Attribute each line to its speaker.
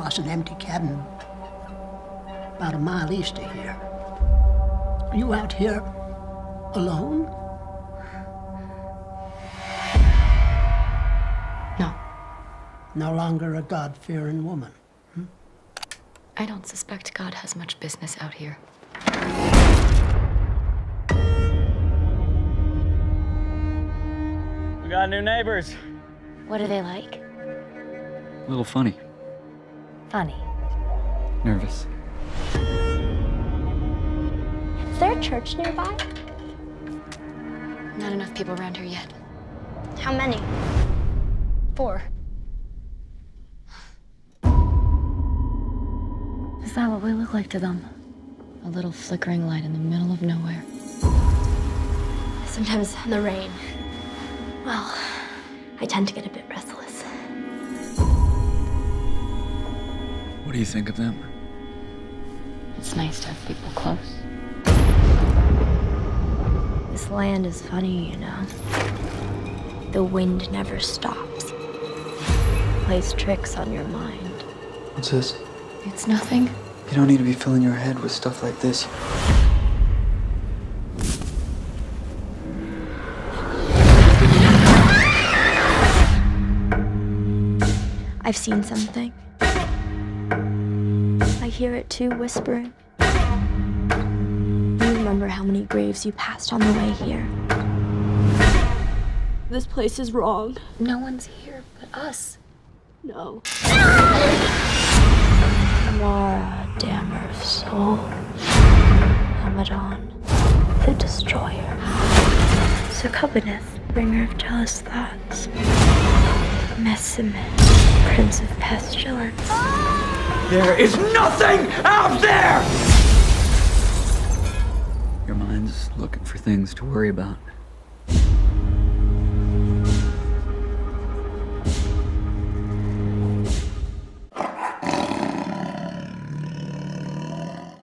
Speaker 1: across an empty cabin about a mile east of here. Are you out here alone?
Speaker 2: No.
Speaker 1: No longer a God-fearing woman.
Speaker 2: I don't suspect God has much business out here.
Speaker 3: We got new neighbors.
Speaker 2: What are they like?
Speaker 3: A little funny.
Speaker 2: Funny.
Speaker 3: Nervous.
Speaker 4: Is there a church nearby?
Speaker 2: Not enough people around here yet.
Speaker 4: How many?
Speaker 2: 4. Is that what we look like to them? A little flickering light in the middle of nowhere.
Speaker 4: Sometimes in the rain. Well, I tend to get a bit restless.
Speaker 3: What do you think of them?
Speaker 2: It's nice to have people close.
Speaker 4: This land is funny, you know. The wind never stops. Plays tricks on your mind.
Speaker 5: What's this?
Speaker 2: It's nothing.
Speaker 5: You don't need to be filling your head with stuff like this.
Speaker 4: I've seen something. I hear it too, whispering. You remember how many graves you passed on the way here? This place is wrong.
Speaker 2: No one's here but us.
Speaker 4: No. Mara, dammer of soul. Amadon, the destroyer. Zukerman, bringer of jealous thoughts. Messiman, prince of pestilence.
Speaker 3: There is nothing out there! Your mind's looking for things to worry about.